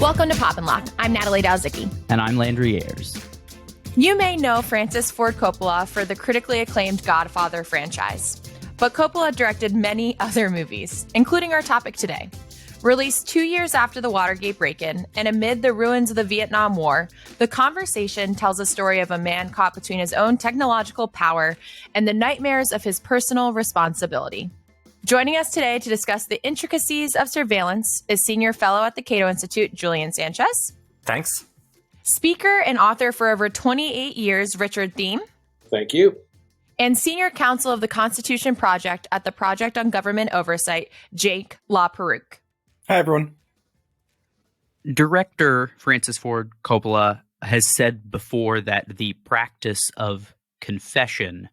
Welcome to Pop and Lock. I'm Natalie Dowzicki. And I'm Landry Ayers. You may know Francis Ford Coppola for the critically acclaimed Godfather franchise, but Coppola directed many other movies, including our topic today. Released 2 years after the Watergate break-in and amid the ruins of the Vietnam War, The Conversation tells a story of a man caught between his own technological power and the nightmares of his personal responsibility. Joining us today to discuss the intricacies of surveillance is Senior Fellow at the Cato Institute, Julian Sanchez. Thanks. Speaker and author for over 28 years, Richard Theime. Thank you. And Senior Counsel of the Constitution Project at the Project on Government Oversight, Jake Laperruque. Hi, everyone. Director Francis Ford Coppola has said before that the practice of confession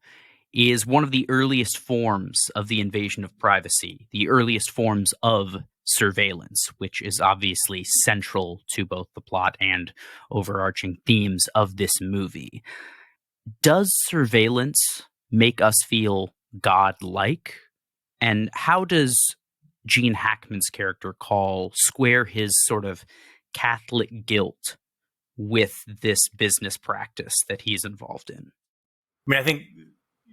is one of the earliest forms of the invasion of privacy, the earliest forms of surveillance, which is obviously central to both the plot and overarching themes of this movie. Does surveillance make us feel godlike? And how does Gene Hackman's character Call square his sort of Catholic guilt with this business practice that he's involved in? I mean, I think,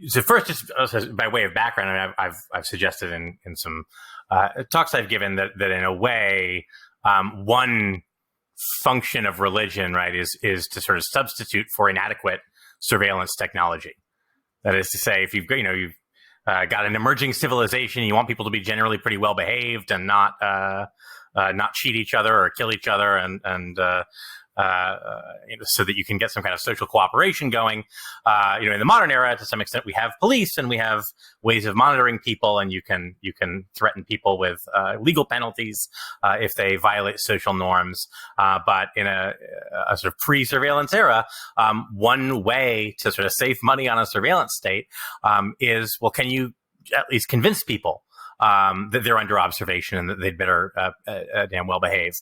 so first, just by way of background, I mean, I've suggested in some talks I've given that in a way, one function of religion, right, is to sort of substitute for inadequate surveillance technology. That is to say, if you've got an emerging civilization, you want people to be generally pretty well behaved and not cheat each other or kill each other, and so that you can get some kind of social cooperation going. In the modern era, to some extent, we have police and we have ways of monitoring people, and you can threaten people with legal penalties if they violate social norms. But in a sort of pre-surveillance era, one way to sort of save money on a surveillance state is, well, can you at least convince people that they're under observation and that they'd better damn well behave?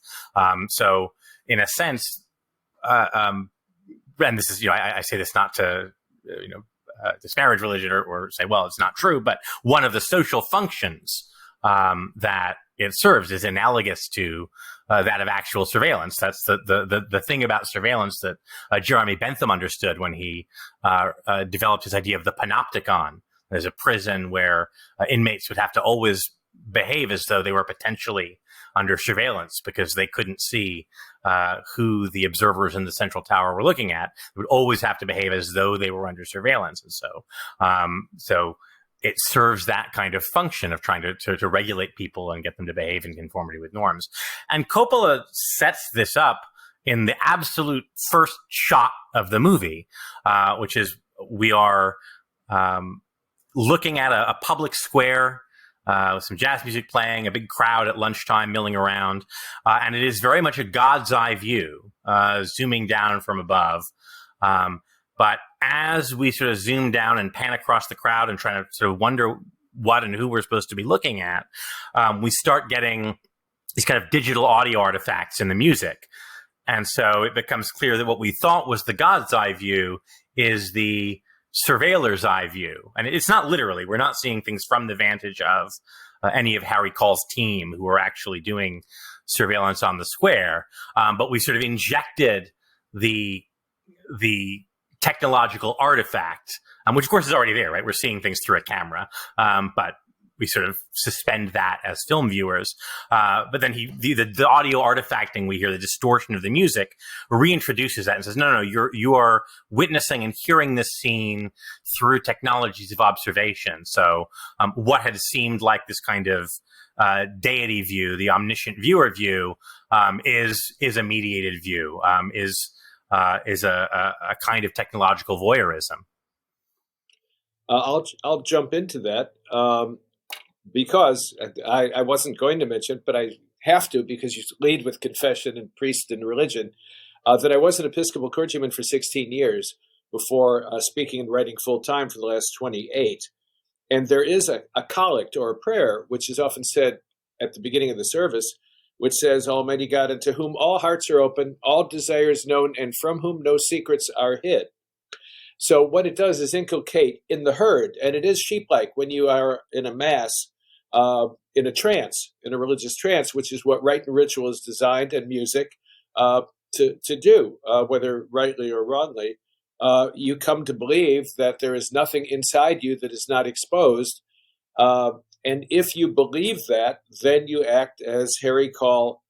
So in a sense, and this is, I say this not to, disparage religion or say, well, it's not true, but one of the social functions that it serves is analogous to that of actual surveillance. That's the thing about surveillance that Jeremy Bentham understood when he developed his idea of the panopticon. There's a prison where inmates would have to always behave as though they were potentially under surveillance because they couldn't see who the observers in the central tower were looking at. They would always have to behave as though they were under surveillance. And so it serves that kind of function of trying to regulate people and get them to behave in conformity with norms. And Coppola sets this up in the absolute first shot of the movie, which is we are looking at a public square with some jazz music playing, a big crowd at lunchtime milling around. And it is very much a God's eye view, zooming down from above. But as we sort of zoom down and pan across the crowd and try to sort of wonder what and who we're supposed to be looking at, we start getting these kind of digital audio artifacts in the music. And so it becomes clear that what we thought was the God's eye view is the surveiller's eye view. And it's not literally, we're not seeing things from the vantage of any of Harry Call's team who are actually doing surveillance on the square. But we sort of injected the technological artifact, which of course is already there, right? We're seeing things through a camera, but we sort of suspend that as film viewers. But then the audio artifacting we hear, the distortion of the music, reintroduces that and says, no, you are witnessing and hearing this scene through technologies of observation. So what had seemed like this kind of deity view, the omniscient viewer view, is a mediated view, is a kind of technological voyeurism. I'll jump into that. Because I wasn't going to mention, but I have to because you lead with confession and priest and religion, that I was an Episcopal clergyman for 16 years before speaking and writing full-time for the last 28. And there is a collect or a prayer, which is often said at the beginning of the service, which says, Almighty God, unto whom all hearts are open, all desires known, and from whom no secrets are hid. So what it does is inculcate in the herd, and it is sheep-like when you are in a mass, in a trance, in a religious trance, which is what rite and ritual is designed, and music to do, whether rightly or wrongly. You come to believe that there is nothing inside you that is not exposed. And if you believe that, then you act as Harry Call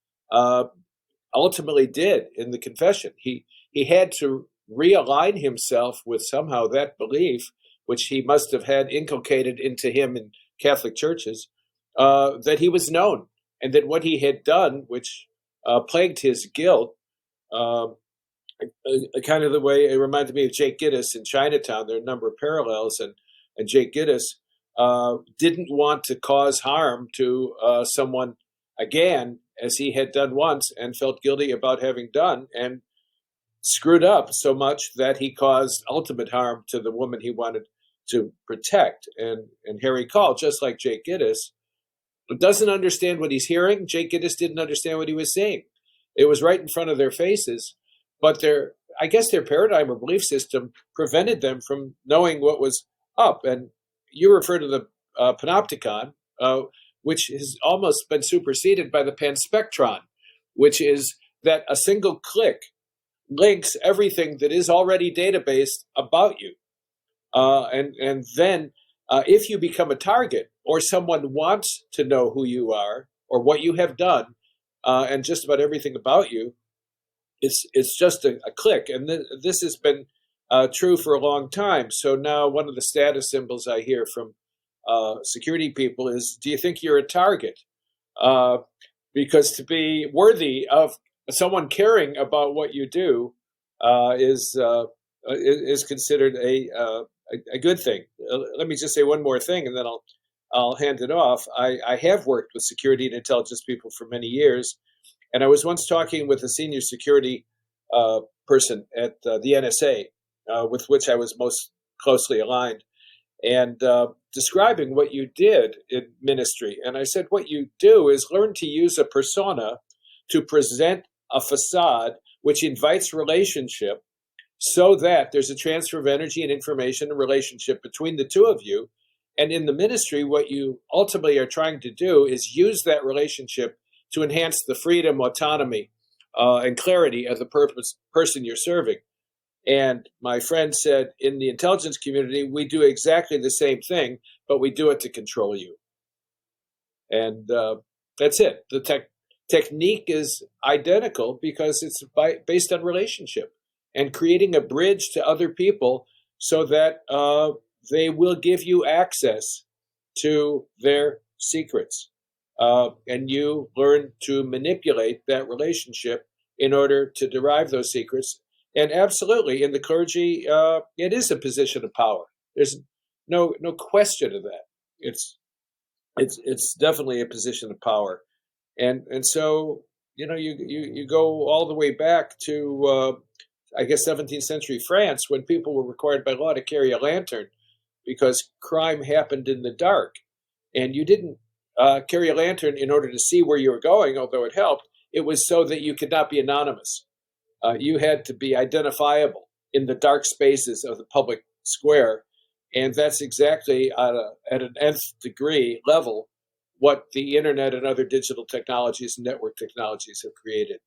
ultimately did in the confession. He had to realign himself with somehow that belief, which he must have had inculcated into him in Catholic churches, that he was known, and that what he had done, which plagued his guilt, kind of the way it reminded me of Jake Gittes in Chinatown. There are a number of parallels, and Jake Gittes didn't want to cause harm to someone again, as he had done once and felt guilty about having done, and screwed up so much that he caused ultimate harm to the woman he wanted to protect. And Harry Call, just like Jake Gittes, doesn't understand what he's hearing. Jake Gittes didn't understand what he was saying. It was right in front of their faces, but I guess their paradigm or belief system prevented them from knowing what was up. And you refer to the panopticon, which has almost been superseded by the panspectron, which is that a single click links everything that is already databased about you. And then if you become a target, or someone wants to know who you are or what you have done, and just about everything about you, it's just a click. And this has been true for a long time. So now one of the status symbols I hear from security people is, do you think you're a target? Because to be worthy of someone caring about what you do is considered a good thing. Let me just say one more thing, and then I'll hand it off. I have worked with security and intelligence people for many years, and I was once talking with a senior security person at the NSA, with which I was most closely aligned, and describing what you did in ministry. And I said, what you do is learn to use a persona to present a facade which invites relationship, so that there's a transfer of energy and information and relationship between the two of you. And in the ministry, what you ultimately are trying to do is use that relationship to enhance the freedom, autonomy, and clarity of the person you're serving. And my friend said, in the intelligence community, we do exactly the same thing, but we do it to control you. And that's it. The technique is identical because it's based on relationship and creating a bridge to other people so that they will give you access to their secrets. And you learn to manipulate that relationship in order to derive those secrets. And absolutely, in the clergy, it is a position of power. There's no question of that. It's definitely a position of power. And so, you go all the way back to I guess 17th century France, when people were required by law to carry a lantern because crime happened in the dark. And you didn't carry a lantern in order to see where you were going, although it helped. It was so that you could not be anonymous. You had to be identifiable in the dark spaces of the public square. And that's exactly at an nth degree level what the internet and other digital technologies and network technologies have created.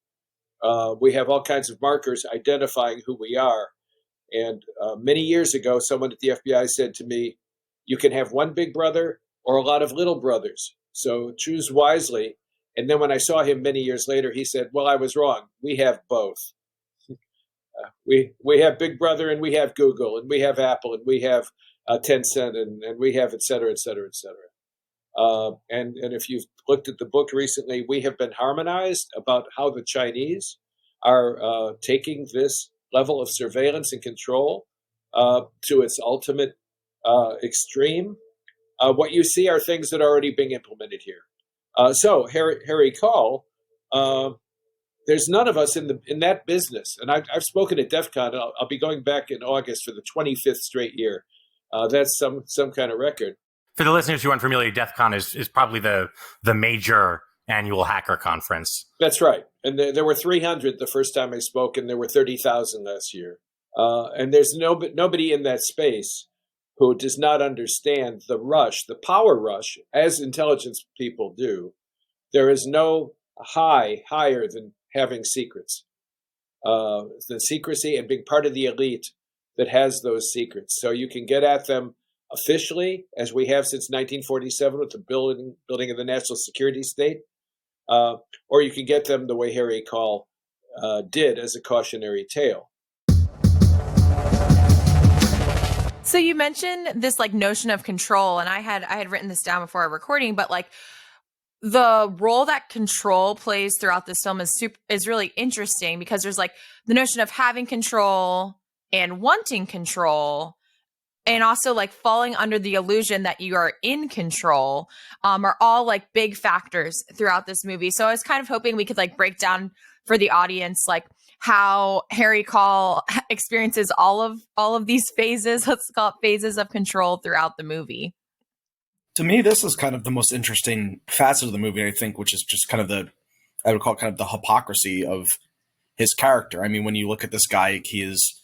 We have all kinds of markers identifying who we are. And many years ago, someone at the FBI said to me, you can have one big brother or a lot of little brothers. So choose wisely. And then when I saw him many years later, he said, well, I was wrong. We have both. We have Big Brother, and we have Google, and we have Apple, and we have Tencent, and we have et cetera, et cetera, et cetera. And if you've looked at the book recently, we have been harmonized about how the Chinese are taking this level of surveillance and control to its ultimate extreme. What you see are things that are already being implemented here. So Harry Call, there's none of us in that business. And I've spoken at DEF CON. I'll be going back in August for the 25th straight year. That's some kind of record. For the listeners who aren't familiar, DEF CON is probably the major annual hacker conference. That's right. And there were 300 the first time I spoke, and there were 30,000 last year. And there's nobody in that space who does not understand the rush, the power rush, as intelligence people do. There is no higher than having secrets, than secrecy and being part of the elite that has those secrets. So you can get at them officially, as we have since 1947 with the building of the national security state, or you can get them the way Harry Call did, as a cautionary tale. So you mentioned this like notion of control, and I had written this down before our recording, but like the role that control plays throughout this film is really interesting, because there's like the notion of having control and wanting control, and also like falling under the illusion that you are in control, are all like big factors throughout this movie. So I was kind of hoping we could like break down for the audience like how Harry Call experiences all of these phases, let's call it phases of control throughout the movie. To me, this is kind of the most interesting facet of the movie, I think, which is just kind of I would call it kind of the hypocrisy of his character. I mean, when you look at this guy, he is,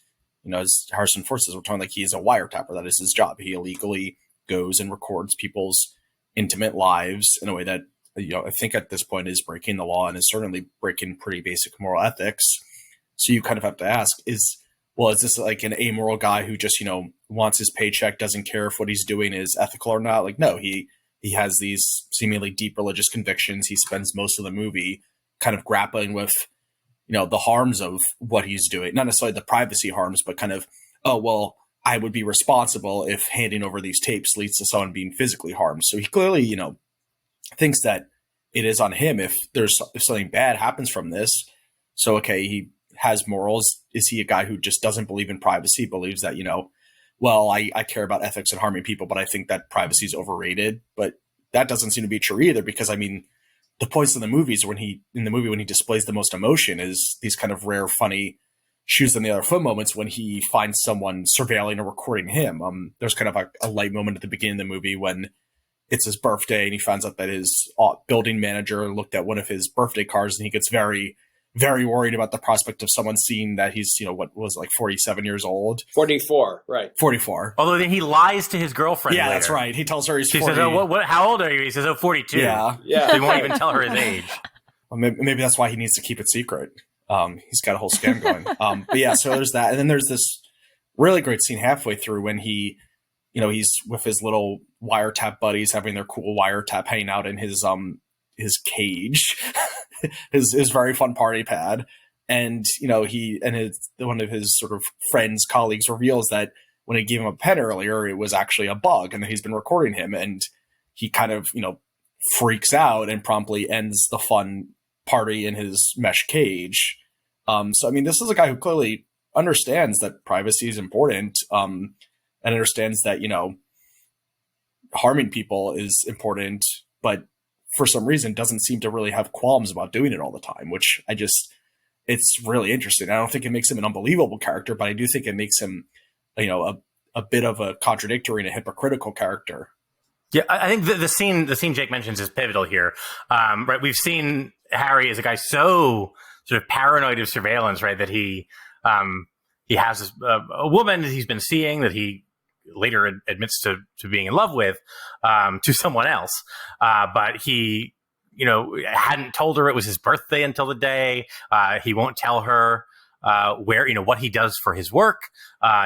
as Harrison Ford says, we're talking like he is a wiretapper. That is his job. He illegally goes and records people's intimate lives in a way that, I think at this point is breaking the law and is certainly breaking pretty basic moral ethics. So you kind of have to ask, is this like an amoral guy who just, wants his paycheck, doesn't care if what he's doing is ethical or not? Like, no, he has these seemingly deep religious convictions. He spends most of the movie kind of grappling with, the harms of what he's doing, not necessarily the privacy harms, but kind of, oh, well, I would be responsible if handing over these tapes leads to someone being physically harmed. So he clearly, thinks that it is on him if something bad happens from this. So, okay, he has morals. Is he a guy who just doesn't believe in privacy, believes that, well, I care about ethics and harming people, but I think that privacy is overrated? But that doesn't seem to be true either, because, I mean, the points in the movies when he displays the most emotion is these kind of rare, funny shoes on the other foot moments when he finds someone surveilling or recording him. There's kind of a light moment at the beginning of the movie when it's his birthday and he finds out that his building manager looked at one of his birthday cards, and he gets very, very worried about the prospect of someone seeing that he's, what was like 47 years old. 44, right. 44. Although then he lies to his girlfriend. Yeah, later. That's right. He tells her he's 40. She says, "Oh, how old are you?" He says, "Oh, 42." Yeah. So he won't even tell her his age. Well, maybe that's why he needs to keep it secret. He's got a whole scam going. But yeah, so there's that. And then there's this really great scene halfway through when he, he's with his little wiretap buddies having their cool wiretap hanging out in his cage, his very fun party pad. And, one of his sort of friends, colleagues reveals that when he gave him a pen earlier, it was actually a bug and that he's been recording him. And he kind of, freaks out and promptly ends the fun party in his mesh cage. So, I mean, this is a guy who clearly understands that privacy is important, and understands that, harming people is important, but for some reason doesn't seem to really have qualms about doing it all the time, which it's really interesting. I don't think it makes him an unbelievable character, but I do think it makes him, a bit of a contradictory and a hypocritical character. Yeah, I think the scene Jake mentions is pivotal here. Right, we've seen Harry as a guy so sort of paranoid of surveillance, right, that he has a woman that he's been seeing that he later admits to being in love with, to someone else, but he hadn't told her it was his birthday until the day. He won't tell her where, what he does for his work.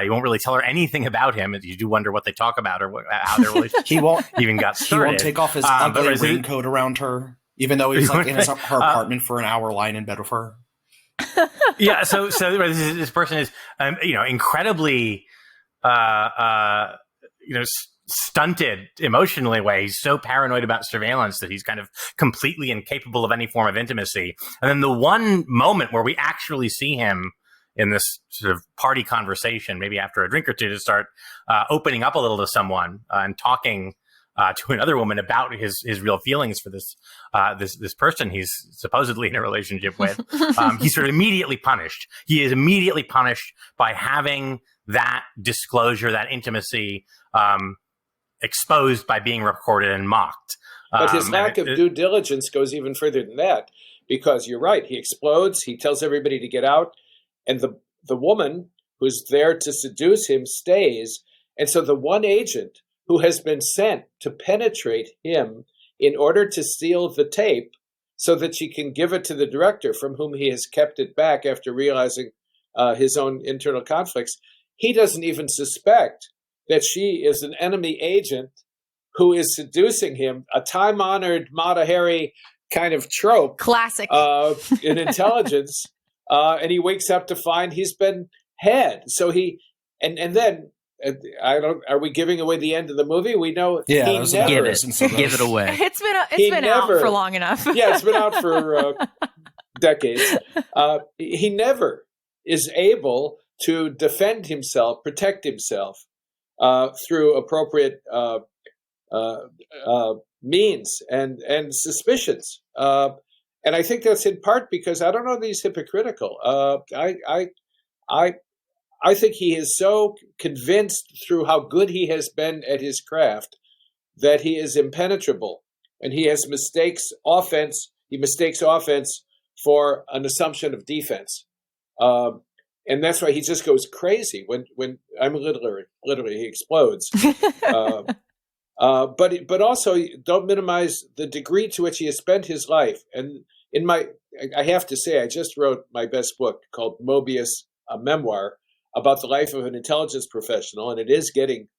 He won't really tell her anything about him. You do wonder what they talk about or how their relationship He won't even got started. He won't take off his ugly raincoat around her, even though he's like in her apartment for an hour lying in bed with her. Yeah. So this person is, incredibly, stunted emotionally way. He's so paranoid about surveillance that he's kind of completely incapable of any form of intimacy. And then the one moment where we actually see him in this sort of party conversation, maybe after a drink or two, to start opening up a little to someone and talking to another woman about his real feelings for this person he's supposedly in a relationship with, he's sort of immediately punished. He is immediately punished by having that disclosure, that intimacy, exposed by being recorded and mocked. But his lack of due diligence goes even further than that, because you're right. He explodes. He tells everybody to get out. And the woman who's there to seduce him stays. And so the one agent who has been sent to penetrate him in order to steal the tape so that she can give it to the director from whom he has kept it back after realizing his own internal conflicts, he doesn't even suspect that she is an enemy agent who is seducing him, a time-honored Mata Hari kind of trope. Classic. In intelligence. And he wakes up to find he's been had. So and then, are we giving away the end of the movie? We know Yeah, he there's never, give it away. It's been out for long enough. Yeah, it's been out for decades. He never is able to defend himself, protect himself through appropriate means and suspicions. And I think that's in part because I don't know that he's hypocritical. I think he is so convinced through how good he has been at his craft that he is impenetrable, and he has offense. He mistakes offense for an assumption of defense, and that's why he just goes crazy when I'm literally he explodes. But also don't minimize the degree to which he has spent his life. And I have to say, I just wrote my best book called Mobius, a memoir about the life of an intelligence professional, and it is getting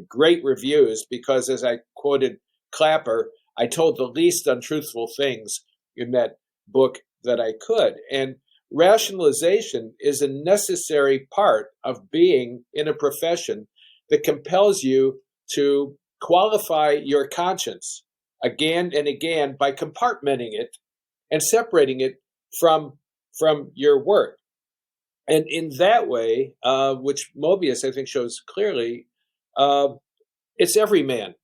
great reviews because, as I quoted Clapper, I told the least untruthful things in that book that I could. And rationalization is a necessary part of being in a profession that compels you to qualify your conscience again and again by compartmenting it and separating it from your work. And in that way, which Mobius, I think, shows clearly, it's everyman.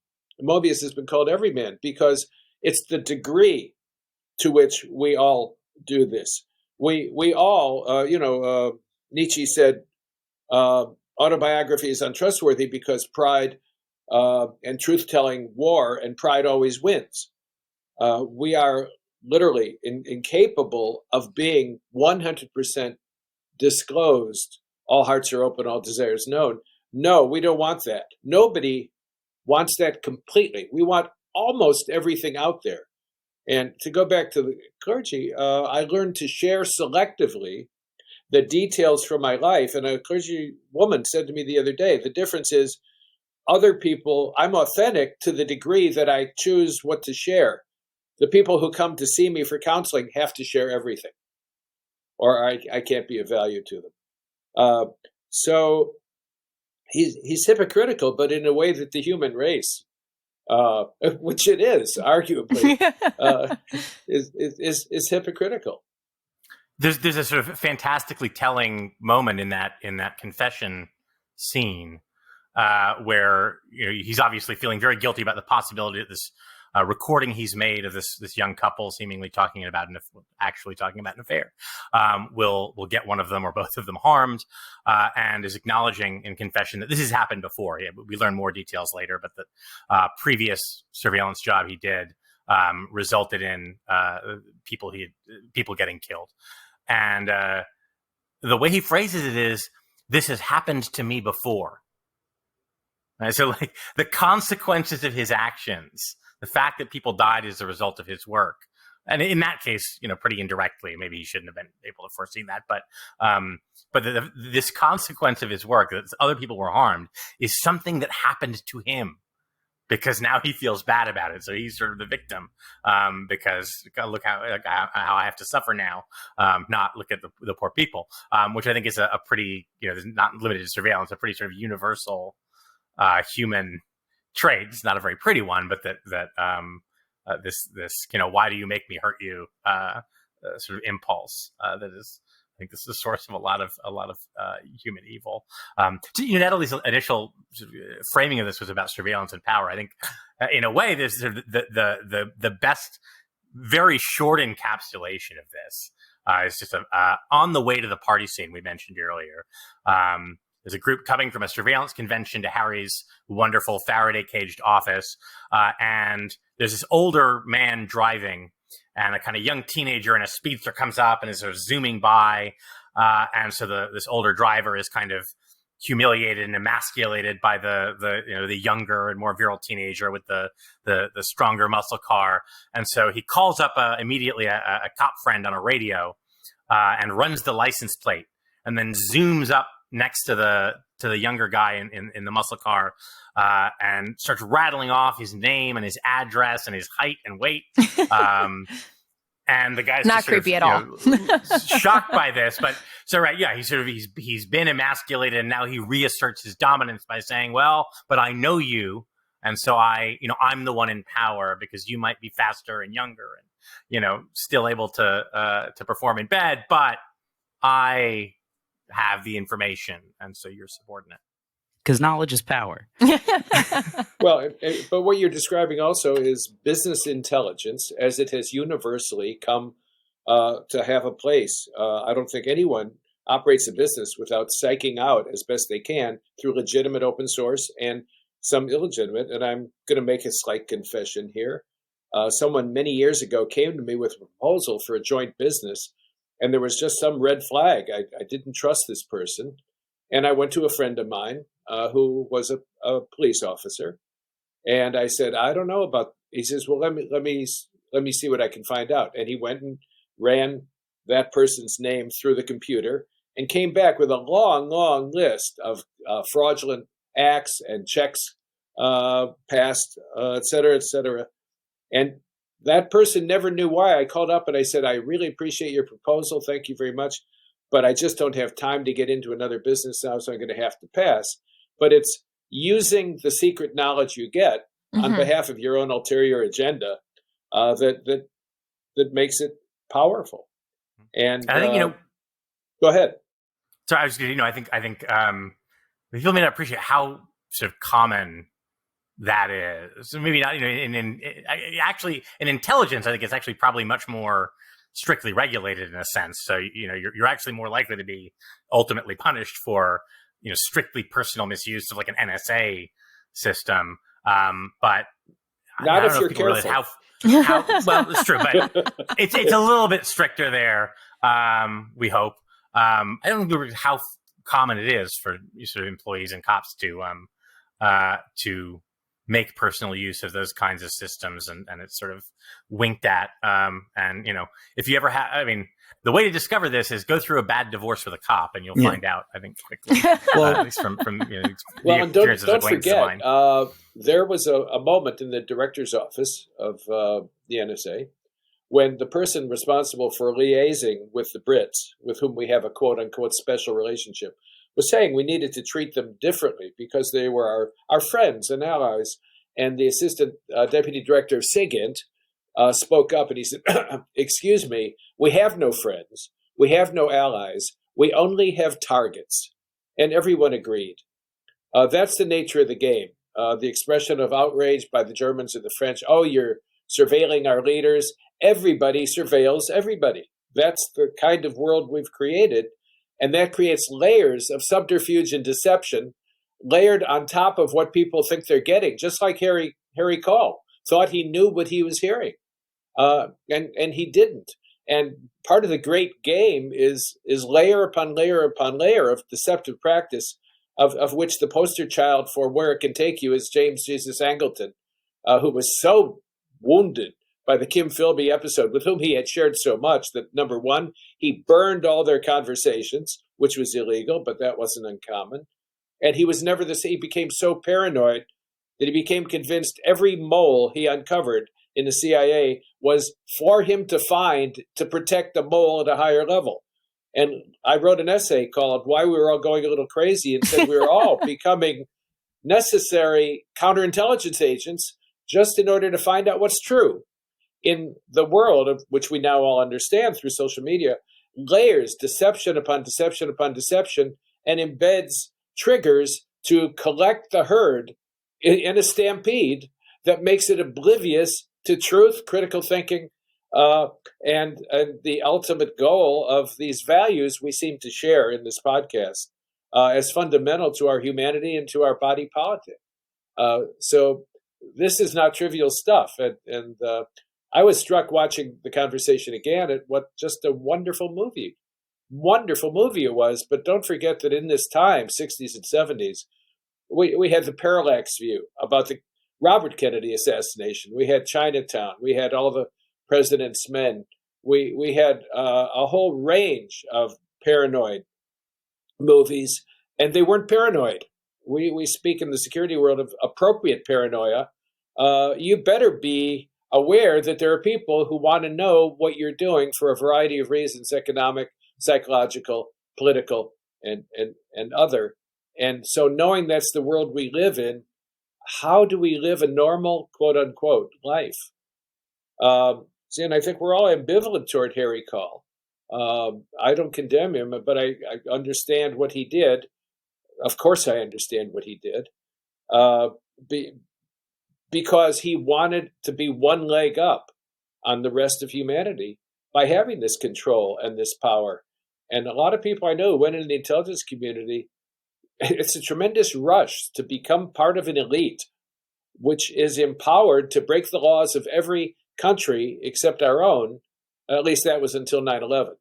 Mobius has been called everyman because it's the degree to which we all do this. We all, Nietzsche said, autobiography is untrustworthy because pride and truth-telling war, and pride always wins. We are literally incapable of being 100% disclosed. All hearts are open, all desires known. No, we don't want that. Nobody wants that completely. We want almost everything out there. And to go back to the clergy, I learned to share selectively the details from my life. And a clergy woman said to me the other day, the difference is other people, I'm authentic to the degree that I choose what to share. The people who come to see me for counseling have to share everything, or I can't be of value to them. So he's hypocritical, but in a way that the human race, which it is, arguably, is hypocritical. There's a sort of fantastically telling moment in that confession scene where he's obviously feeling very guilty about the possibility that this recording he's made of this young couple seemingly talking about an affair will get one of them or both of them harmed, and is acknowledging in confession that this has happened before. We learn more details later, but the previous surveillance job he did resulted in people getting killed. And the way he phrases it is, "This has happened to me before." Right? So, like, the consequences of his actions, the fact that people died as a result of his work, and in that case, pretty indirectly, maybe he shouldn't have been able to foresee that, but this consequence of his work, that other people were harmed, is something that happened to him, because now he feels bad about it. So he's sort of the victim, because look how I have to suffer now, not look at the poor people, which I think is a pretty, not limited to surveillance, a pretty sort of universal human trait. It's not a very pretty one, but this why do you make me hurt you sort of impulse that is, I think this is the source of a lot of human evil. Natalie's initial framing of this was about surveillance and power. I think, in a way, there's sort of the best, very short encapsulation of this. It's just on the way to the party scene we mentioned earlier. There's a group coming from a surveillance convention to Harry's wonderful Faraday-caged office, and there's this older man driving, and a kind of young teenager in a speedster comes up and is sort of zooming by. And so this older driver is kind of humiliated and emasculated by the younger and more virile teenager with the stronger muscle car. And so he calls up immediately a cop friend on a radio and runs the license plate, and then zooms up next to the younger guy in the muscle car and starts rattling off his name and his address and his height and weight. And the guy's not creepy at all. Shocked by this, but so right, yeah, he's been emasculated, and now he reasserts his dominance by saying, "Well, but I know you, and so I'm the one in power because you might be faster and younger, and still able to perform in bed, but I have the information, and so you're subordinate." Because knowledge is power. Well, but what you're describing also is business intelligence as it has universally come to have a place. I don't think anyone operates a business without psyching out as best they can through legitimate open source and some illegitimate. And I'm going to make a slight confession here. Someone many years ago came to me with a proposal for a joint business, and there was just some red flag. I didn't trust this person. And I went to a friend of mine who was a police officer, and I said, "I don't know about." He says, "Well, let me see what I can find out." And he went and ran that person's name through the computer and came back with a long list of fraudulent acts and checks passed, et cetera, et cetera. And that person never knew why. I called up and I said, "I really appreciate your proposal. Thank you very much. But I just don't have time to get into another business now, so I'm going to have to pass." But it's using the secret knowledge you get on behalf of your own ulterior agenda that makes it powerful. And I think go ahead. So I was, I think people may not appreciate how sort of common that is. So maybe not, actually in intelligence, I think it's actually probably much more strictly regulated in a sense. So, you're actually more likely to be ultimately punished for, strictly personal misuse of like an NSA system. But not if you're careful. How well, it's true, but it's a little bit stricter there. We hope. I don't know how common it is for sort of employees and cops to make personal use of those kinds of systems, and it's sort of winked at. And if you ever have, the way to discover this is go through a bad divorce with a cop, and you'll find out, I think, quickly. Well, at least from the well, experiences don't of forget, mine. there was a moment in the director's office of the NSA when the person responsible for liaising with the Brits, with whom we have a quote-unquote special relationship, was saying we needed to treat them differently because they were our friends and allies. And the assistant deputy director of SIGINT spoke up and he said, "Excuse me, we have no friends. We have no allies. We only have targets." And everyone agreed. That's the nature of the game. The expression of outrage by the Germans and the French, "Oh, you're surveilling our leaders." Everybody surveils everybody. That's the kind of world we've created. And that creates layers of subterfuge and deception layered on top of what people think they're getting, just like Harry Cole thought he knew what he was hearing. And he didn't. And part of the great game is layer upon layer upon layer of deceptive practice, of which the poster child for where it can take you is James Jesus Angleton, who was so wounded by the Kim Philby episode, with whom he had shared so much, that number one, he burned all their conversations, which was illegal, but that wasn't uncommon. And he was never the same. He became so paranoid that he became convinced every mole he uncovered in the CIA was for him to find to protect the mole at a higher level. And I wrote an essay called "Why We Were All Going a Little Crazy," and said we were all becoming necessary counterintelligence agents just in order to find out what's true. In the world of which we now all understand through social media, layers deception upon deception upon deception, and embeds triggers to collect the herd in a stampede that makes it oblivious to truth, critical thinking, and the ultimate goal of these values we seem to share in this podcast as fundamental to our humanity and to our body politic. So this is not trivial stuff. And I was struck watching the conversation again at what just a wonderful movie wonderful movie it was. But don't forget that in this time, 60s and 70s, we had the parallax view about the Robert Kennedy assassination. We had Chinatown. We had all the President's Men. We had a whole range of paranoid movies, and they weren't paranoid. We speak in the security world of appropriate paranoia. You better be aware that there are people who want to know what you're doing for a variety of reasons: economic, psychological, political, and other. And so, knowing that's the world we live in, how do we live a normal, quote unquote, life? And I think we're all ambivalent toward Harry Cole. I don't condemn him, but I understand what he did. Of course, I understand what he did, be, because he wanted to be one leg up on the rest of humanity by having this control and this power. And a lot of people I know who went into the intelligence community, it's a tremendous rush to become part of an elite, which is empowered to break the laws of every country except our own. At least that was until 9/11,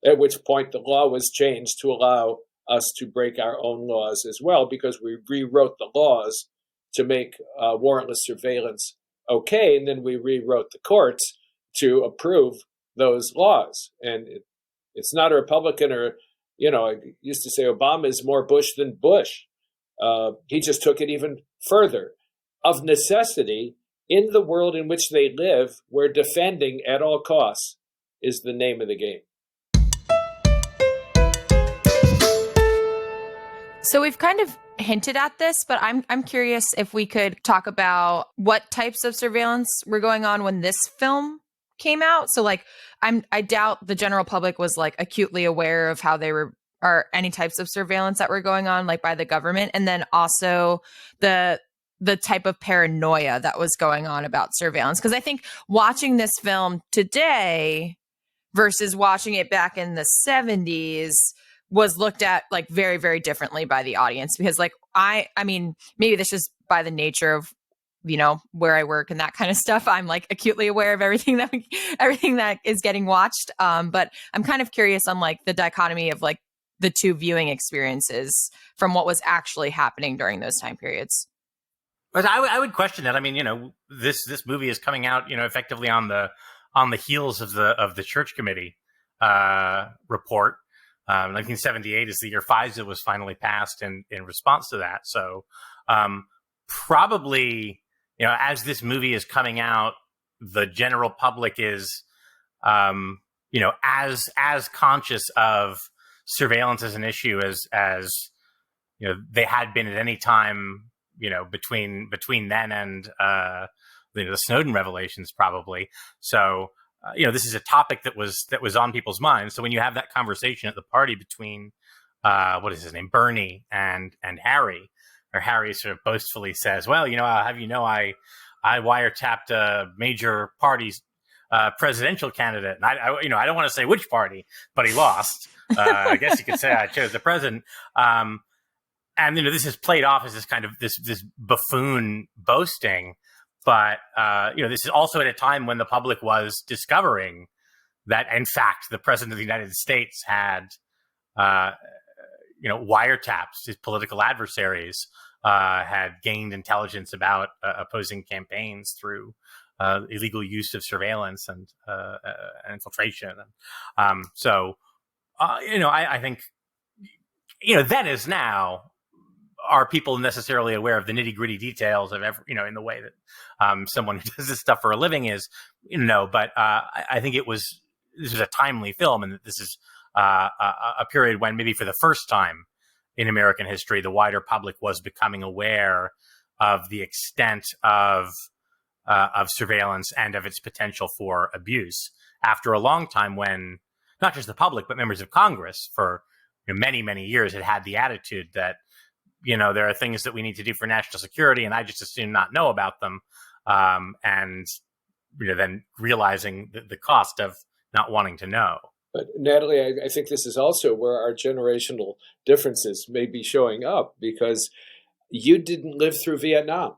at which point the law was changed to allow us to break our own laws as well, because we rewrote the laws to make warrantless surveillance okay, and then we rewrote the courts to approve those laws. And it's not a Republican or, I used to say Obama is more Bush than Bush. He just took it even further. Of necessity, in the world in which they live, where defending at all costs is the name of the game. So we've kind of hinted at this, but I'm curious if we could talk about what types of surveillance were going on when this film came out. So like I doubt the general public was like acutely aware of how they were, or any types of surveillance that were going on like by the government, and then also the type of paranoia that was going on about surveillance. Because I think watching this film today versus watching it back in the 70s was looked at like very, very differently by the audience, because like I mean, maybe this is by the nature of, where I work and that kind of stuff. I'm like acutely aware of everything that is getting watched. But I'm kind of curious on like the dichotomy of like the two viewing experiences from what was actually happening during those time periods. But I would question that. I mean, this movie is coming out, effectively on the heels of the Church Committee report. 1978 is the year FISA was finally passed in response to that. So probably, as this movie is coming out, the general public is, as conscious of surveillance as an issue as they had been at any time, between then and the Snowden revelations, probably. So. This is a topic that was on people's minds. So when you have that conversation at the party between, what is his name, Bernie and Harry, or Harry sort of boastfully says, "Well, I wiretapped a major party's presidential candidate, and I don't want to say which party, but he lost. I guess you could say I chose the president." And this is played off as this kind of this buffoon boasting. But, this is also at a time when the public was discovering that, in fact, the president of the United States had, wiretaps his political adversaries, had gained intelligence about opposing campaigns through illegal use of surveillance and infiltration. I think, then as now, are people necessarily aware of the nitty gritty details of in the way that someone who does this stuff for a living is, but I think this was a timely film, and this is a period when maybe for the first time in American history, the wider public was becoming aware of the extent of surveillance and of its potential for abuse after a long time when not just the public, but members of Congress for many, many years had the attitude that, there are things that we need to do for national security, and I just assume not know about them. And then realizing the cost of not wanting to know. But Natalie, I think this is also where our generational differences may be showing up, because you didn't live through Vietnam.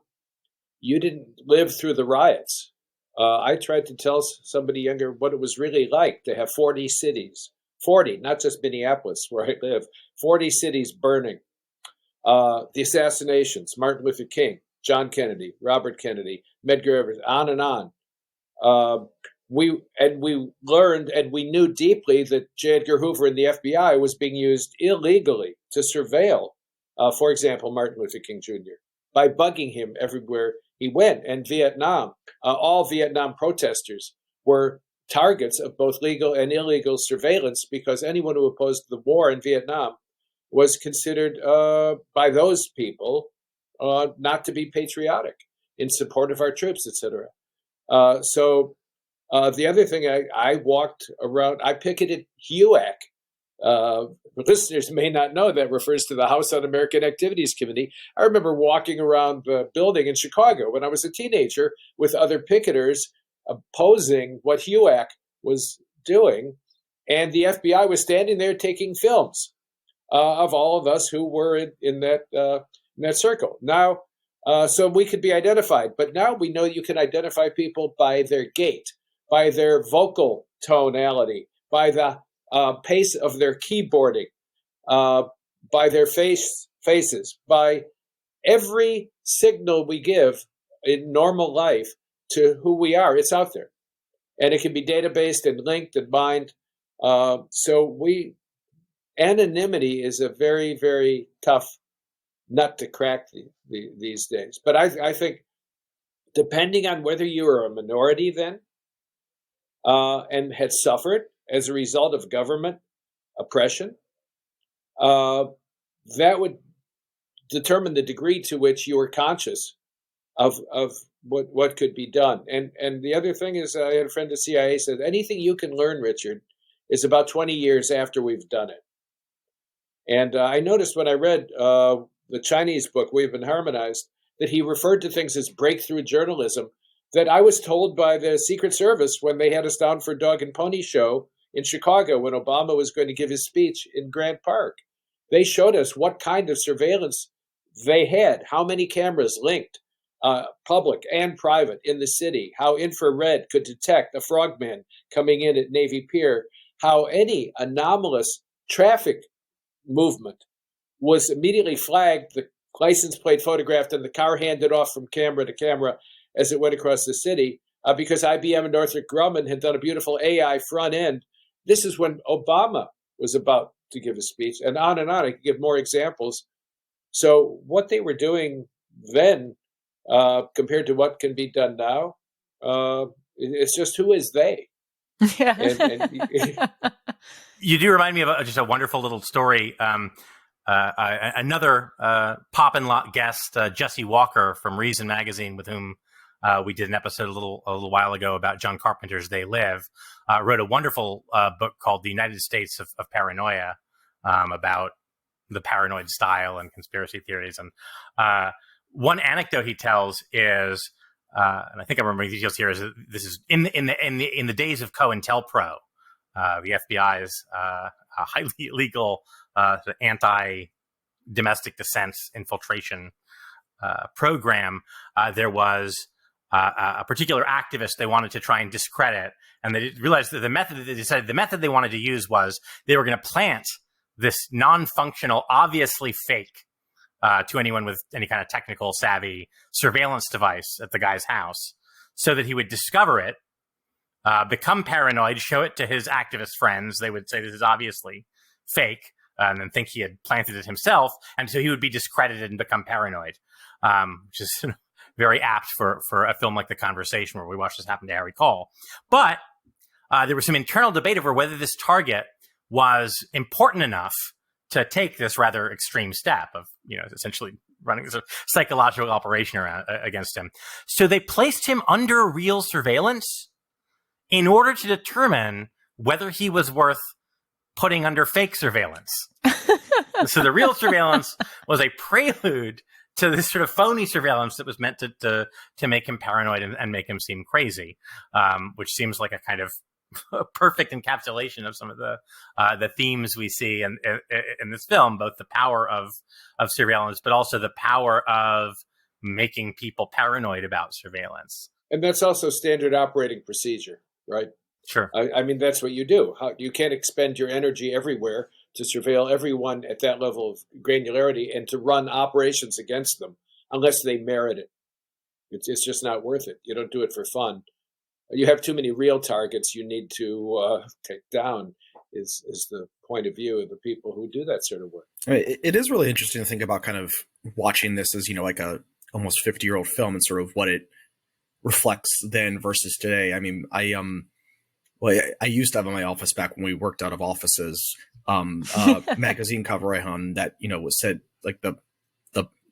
You didn't live through the riots. I tried to tell somebody younger what it was really like to have 40 cities, 40, not just Minneapolis, where I live, 40 cities burning. The assassinations, Martin Luther King, John Kennedy, Robert Kennedy, Medgar Evers, on and on. We learned and we knew deeply that J. Edgar Hoover and the FBI was being used illegally to surveil, for example, Martin Luther King Jr., by bugging him everywhere he went. And Vietnam, all Vietnam protesters were targets of both legal and illegal surveillance, because anyone who opposed the war in Vietnam was considered by those people not to be patriotic, in support of our troops, etc. So the other thing, I walked around, I picketed HUAC. Listeners may not know that refers to the House Un-American Activities Committee. I remember walking around the building in Chicago when I was a teenager with other picketers opposing what HUAC was doing, and the FBI was standing there taking films of all of us who were in that circle. Now, so we could be identified, but now we know you can identify people by their gait, by their vocal tonality, by the pace of their keyboarding, by their faces, by every signal we give in normal life to who we are. It's out there, and it can be databased and linked and mined. So anonymity is a very, very tough nut to crack these days. But I think, depending on whether you are a minority then and had suffered as a result of government oppression, that would determine the degree to which you are conscious of what could be done. And the other thing is, I had a friend at CIA said, anything you can learn, Richard, is about 20 years after we've done it. And I noticed when I read the Chinese book, We've Been Harmonized, that he referred to things as breakthrough journalism that I was told by the Secret Service when they had us down for a dog and pony show in Chicago when Obama was going to give his speech in Grant Park. They showed us what kind of surveillance they had, how many cameras linked, public and private, in the city, how infrared could detect a frogman coming in at Navy Pier, how any anomalous traffic movement was immediately flagged, the license plate photographed, and the car handed off from camera to camera as it went across the city, because IBM and Northrop Grumman had done a beautiful AI front end. This is when Obama was about to give a speech, and on and on. I could give more examples. So what they were doing then compared to what can be done now, it's just, who is they? Yeah. You do remind me of just a wonderful little story. Another pop and lock guest, Jesse Walker from Reason Magazine, with whom we did an episode a little while ago about John Carpenter's They Live, wrote a wonderful book called The United States of Paranoia, about the paranoid style and conspiracy theories. And one anecdote he tells is, and I think I remember the details here, is that this is in the days of COINTELPRO, the FBI's highly illegal anti-domestic defense infiltration program. There was a particular activist they wanted to try and discredit, and they realized that the method they wanted to use was they were going to plant this non-functional, obviously fake, to anyone with any kind of technical savvy, surveillance device at the guy's house, so that he would discover it, become paranoid, show it to his activist friends. They would say this is obviously fake, and then think he had planted it himself, and so he would be discredited and become paranoid, which is very apt for a film like The Conversation, where we watched this happen to Harry Cole. But there was some internal debate over whether this target was important enough to take this rather extreme step of, essentially running a psychological operation against him. So they placed him under real surveillance in order to determine whether he was worth putting under fake surveillance. So the real surveillance was a prelude to this sort of phony surveillance that was meant to make him paranoid and make him seem crazy, which seems like a kind of perfect encapsulation of some of the themes we see in this film, both the power of surveillance, but also the power of making people paranoid about surveillance. And that's also standard operating procedure, right? Sure. I mean, that's what you do. You can't expend your energy everywhere to surveil everyone at that level of granularity and to run operations against them unless they merit it. It's just not worth it. You don't do it for fun. You have too many real targets you need to take down. Is the point of view of the people who do that sort of work. It is really interesting to think about kind of watching this as, like a almost 50-year-old film and sort of what it reflects then versus today. I mean, I used to have in my office back when we worked out of offices, magazine cover I hung that, was said like the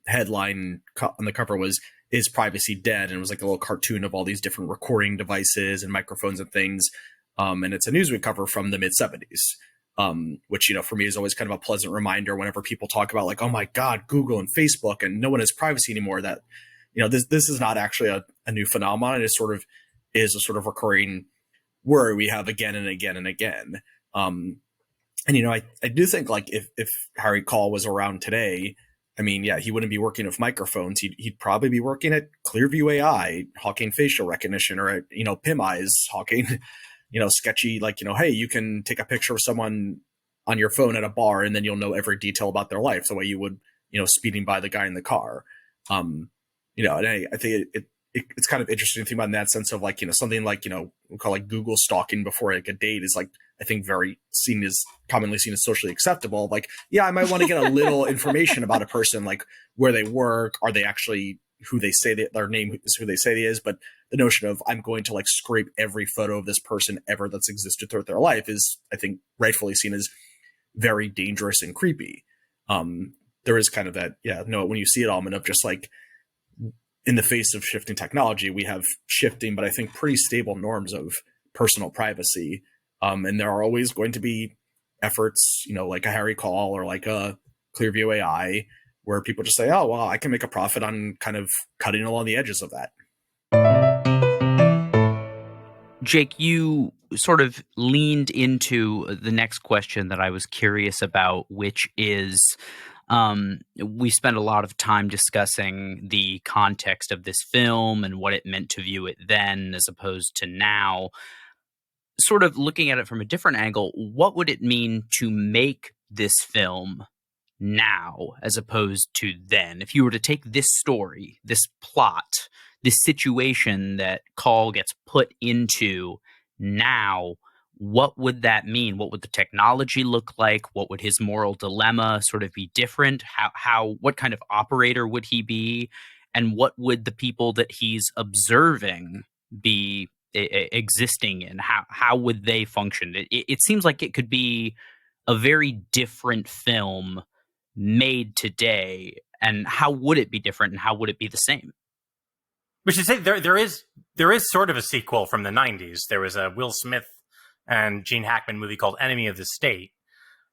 headline on the cover was, "Is privacy dead?" And it was like a little cartoon of all these different recording devices and microphones and things. And it's a Newsweek cover from the mid-70s, which, for me is always kind of a pleasant reminder whenever people talk about like, oh my God, Google and Facebook and no one has privacy anymore, that, this is not actually a new phenomenon. It sort of is a sort of recurring worry we have again and again and again. And, I do think like if Harry Call was around today, I mean, yeah, he wouldn't be working with microphones. He'd probably be working at Clearview AI, hawking facial recognition, or at, PIM Eyes, hawking, sketchy, like, hey, you can take a picture of someone on your phone at a bar and then you'll know every detail about their life the way you would, speeding by the guy in the car. And I think it's kind of interesting to think about in that sense of like, something like, we call like Google stalking before like a date is like, I think commonly seen as socially acceptable. Like, yeah, I might want to get a little information about a person, like where they work. Are they actually who they say that their name is who they say they is? But the notion of I'm going to like scrape every photo of this person ever that's existed throughout their life is, I think, rightfully seen as very dangerous and creepy. There is kind of that, when you see it, Almond, of just like, in the face of shifting technology, we have shifting, but I think pretty stable norms of personal privacy. And there are always going to be efforts, like a Harry Call or like a Clearview AI, where people just say, oh, well, I can make a profit on kind of cutting along the edges of that. Jake, you sort of leaned into the next question that I was curious about, which is, we spent a lot of time discussing the context of this film and what it meant to view it then as opposed to now. Sort of looking at it from a different angle, what would it mean to make this film now as opposed to then? If you were to take this story, this plot, this situation that Call gets put into now, what would that mean? What would the technology look like? What would his moral dilemma sort of be different? What kind of operator would he be? And what would the people that he's observing be existing in? How would they function? It seems like it could be a very different film made today. And how would it be different, and how would it be the same? We should say there is sort of a sequel from the 90s. There was a Will Smith and Gene Hackman movie called Enemy of the State,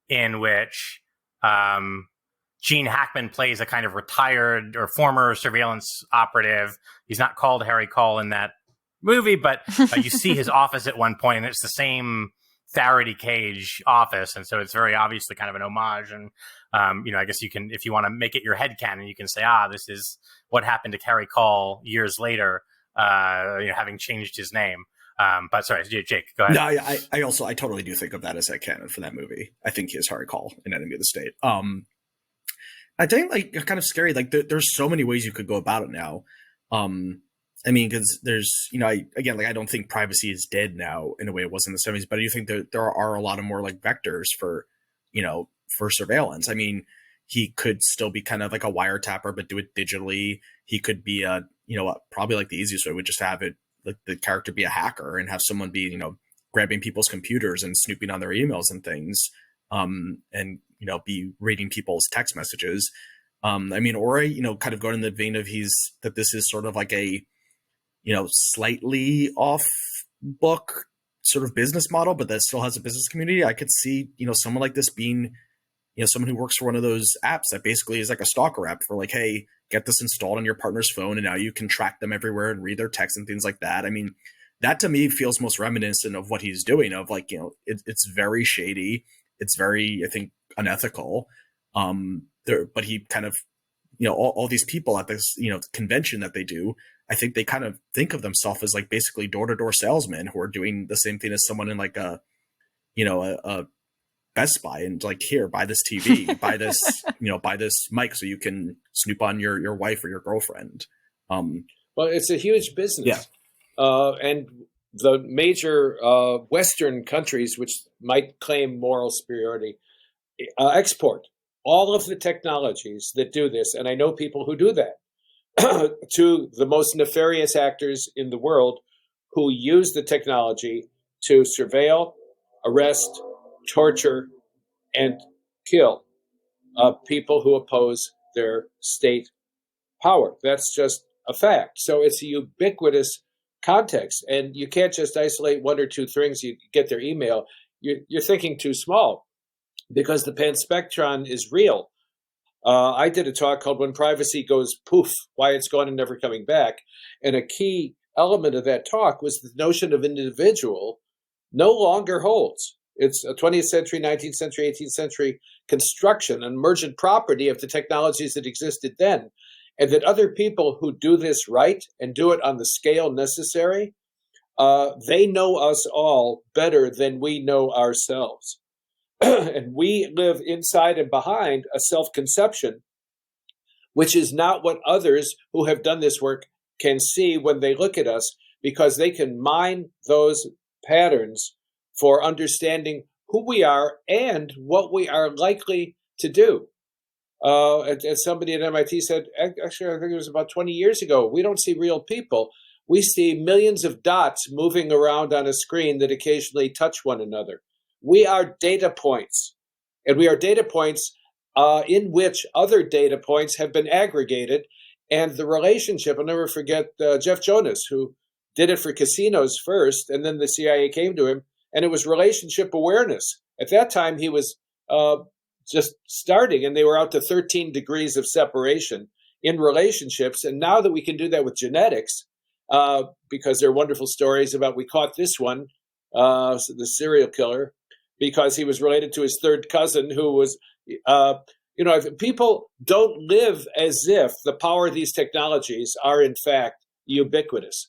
in which Gene Hackman plays a kind of retired or former surveillance operative. He's not called Harry Call in that movie, but you see his office at one point, and it's the same Faraday cage office, and so it's very obviously kind of an homage. And I guess you can, if you want to make it your headcanon, you can say, this is what happened to Harry Call years later, having changed his name. But sorry, Jake, go ahead. No, I totally do think of that as a canon for that movie. I think he is Harry Call in Enemy of the State. I think like kind of scary. Like there's so many ways you could go about it now. I mean, because there's, I don't think privacy is dead now in a way it was in the 70s, but I do think that there are a lot of more like vectors for surveillance. I mean, he could still be kind of like a wiretapper, but do it digitally. He could be probably like the easiest way would just have it, like the character be a hacker and have someone be, grabbing people's computers and snooping on their emails and things, and, be reading people's text messages. I mean, or, kind of going in the vein of that this is sort of like a, slightly off book sort of business model, but that still has a business community. I could see, someone like this being, someone who works for one of those apps that basically is like a stalker app for like, hey, get this installed on your partner's phone, and now you can track them everywhere and read their texts and things like that. I mean, that to me feels most reminiscent of what he's doing, of like, it's very shady. It's very, I think, unethical. But he kind of, all these people at this, convention that they do, I think they kind of think of themselves as like basically door-to-door salesmen who are doing the same thing as someone in like a Best Buy, and like, here, buy this TV, buy this, buy this mic so you can snoop on your wife or your girlfriend. Well, it's a huge business. Yeah. And the major Western countries, which might claim moral superiority, export all of the technologies that do this. And I know people who do that to the most nefarious actors in the world, who use the technology to surveil, arrest, torture, and kill people who oppose their state power. That's just a fact. So it's a ubiquitous context, and you can't just isolate one or two things. You get their email. You're thinking too small, because the panspectron is real. I did a talk called "When Privacy Goes Poof: Why It's Gone and Never Coming Back," and a key element of that talk was the notion of individual no longer holds. It's a 20th century, 19th century, 18th century construction, an emergent property of the technologies that existed then. And that other people who do this right and do it on the scale necessary, they know us all better than we know ourselves. And we live inside and behind a self-conception, which is not what others who have done this work can see when they look at us, because they can mine those patterns for understanding who we are and what we are likely to do. As somebody at MIT said, actually, I think it was about 20 years ago, we don't see real people. We see millions of dots moving around on a screen that occasionally touch one another. We are data points, and we are data points in which other data points have been aggregated. And the relationship, I'll never forget Jeff Jonas, who did it for casinos first, and then the CIA came to him, and it was relationship awareness. At that time, he was just starting, and they were out to 13 degrees of separation in relationships. And now that we can do that with genetics, because there are wonderful stories about, we caught this one, the serial killer, because he was related to his third cousin who was, people don't live as if the power of these technologies are in fact ubiquitous.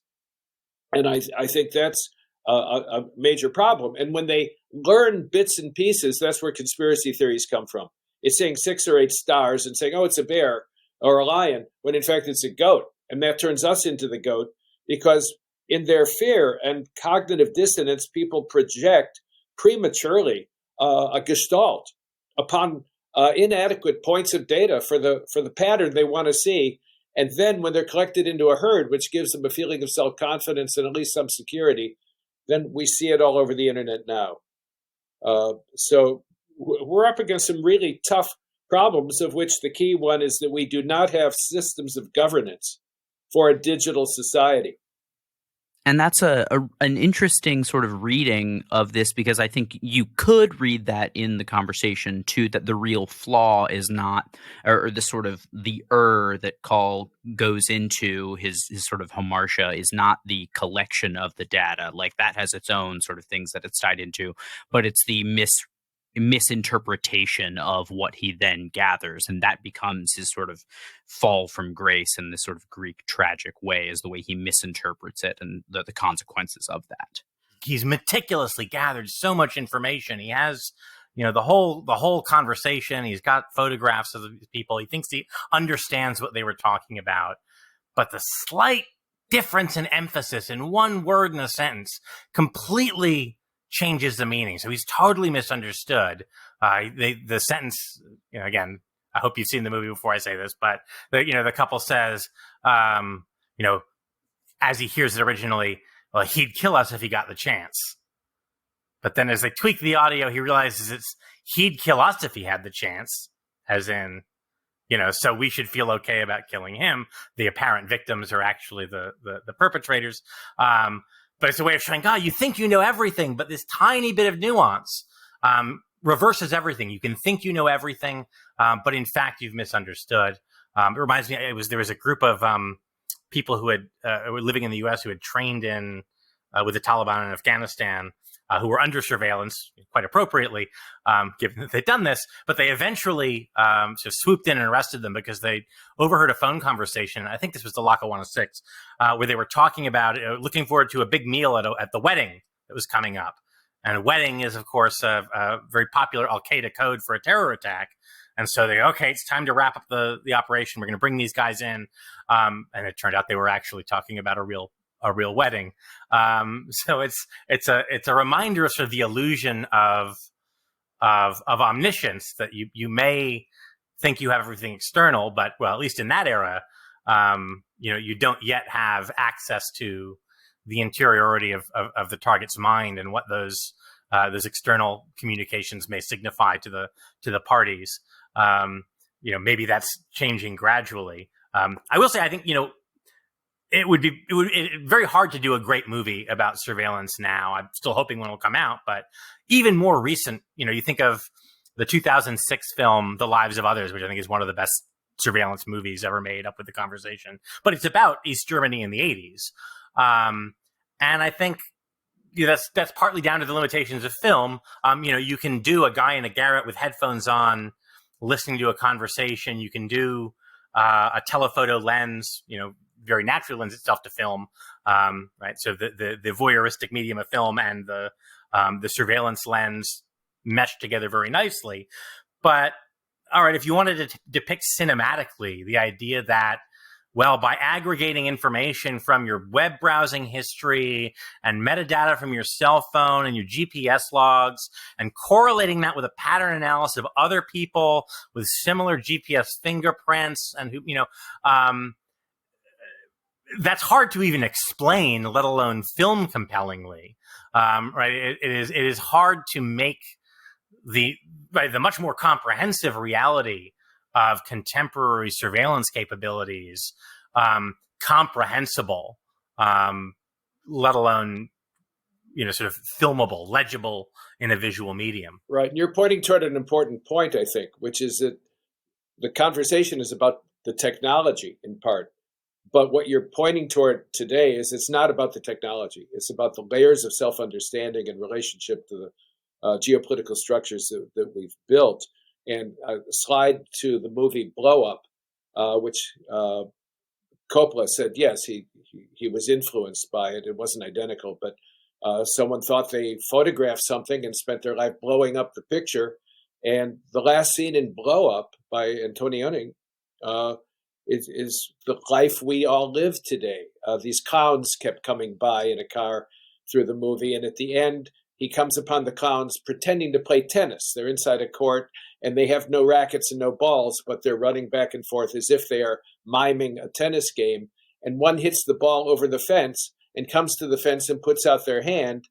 And I think that's a major problem. And when they learn bits and pieces, that's where conspiracy theories come from. It's saying 6 or 8 stars and saying, oh, it's a bear or a lion, when in fact it's a goat. And that turns us into the goat, because in their fear and cognitive dissonance, people project prematurely a gestalt upon inadequate points of data for the pattern they want to see. And then when they're collected into a herd, which gives them a feeling of self-confidence and at least some security, then we see it all over the internet now. So we're up against some really tough problems, of which the key one is that we do not have systems of governance for a digital society. And that's an interesting sort of reading of this, because I think you could read that in the conversation too, that the real flaw is not, or the sort of the that Call goes into his sort of hamartia is not the collection of the data. Like, that has its own sort of things that it's tied into, but it's the misinterpretation of what he then gathers, and that becomes his sort of fall from grace in this sort of Greek tragic way, is the way he misinterprets it and the consequences of that. He's meticulously gathered so much information. He has, the whole conversation. He's got photographs of the people. He thinks he understands what they were talking about, but the slight difference in emphasis in one word in a sentence completely changes the meaning. So he's totally misunderstood. The sentence, again, I hope you've seen the movie before I say this, but the couple says, as he hears it originally, well, he'd kill us if he got the chance. But then as they tweak the audio, he realizes it's he'd kill us if he had the chance, as in, so we should feel okay about killing him. The apparent victims are actually the perpetrators. But it's a way of showing, God, you think you know everything, but this tiny bit of nuance reverses everything. You can think you know everything, but in fact, you've misunderstood. It reminds me, there was a group of people who were living in the U.S. who had trained with the Taliban in Afghanistan, who were under surveillance, quite appropriately, given that they'd done this. But they eventually sort of swooped in and arrested them because they overheard a phone conversation. I think this was the Lackawanna Six, where they were talking about looking forward to a big meal at the wedding that was coming up. And a wedding is, of course, a very popular Al-Qaeda code for a terror attack. And so they go, okay, it's time to wrap up the operation. We're going to bring these guys in. And it turned out they were actually talking about a real wedding. So it's a reminder of sort of the illusion of omniscience, that you may think you have everything external, but well, at least in that era, you don't yet have access to the interiority of the target's mind and what those external communications may signify to the parties. Maybe that's changing gradually. I will say, I think, it would be very hard to do a great movie about surveillance now. I'm still hoping one will come out, but even more recent, you think of the 2006 film, The Lives of Others, which I think is one of the best surveillance movies ever made, up with the conversation, but it's about East Germany in the 80s. And I think that's partly down to the limitations of film. You can do a guy in a garret with headphones on, listening to a conversation. You can do a telephoto lens, very naturally lends itself to film, right? So the voyeuristic medium of film and the surveillance lens mesh together very nicely. But all right, if you wanted to depict cinematically the idea that, well, by aggregating information from your web browsing history and metadata from your cell phone and your GPS logs and correlating that with a pattern analysis of other people with similar GPS fingerprints and that's hard to even explain, let alone film compellingly, right? It is hard to make the much more comprehensive reality of contemporary surveillance capabilities comprehensible, let alone sort of filmable, legible in a visual medium. Right, and you're pointing toward an important point, I think, which is that the conversation is about the technology in part. But what you're pointing toward today is it's not about the technology. It's about the layers of self-understanding and relationship to the geopolitical structures that we've built. And a slide to the movie Blow Up, which Coppola said, yes, he was influenced by it. It wasn't identical, but someone thought they photographed something and spent their life blowing up the picture. And the last scene in Blow Up by Antonioni is the life we all live today. These clowns kept coming by in a car through the movie, and at the end, he comes upon the clowns pretending to play tennis. They're inside a court, and they have no rackets and no balls, but they're running back and forth as if they are miming a tennis game. And one hits the ball over the fence and comes to the fence and puts out their hand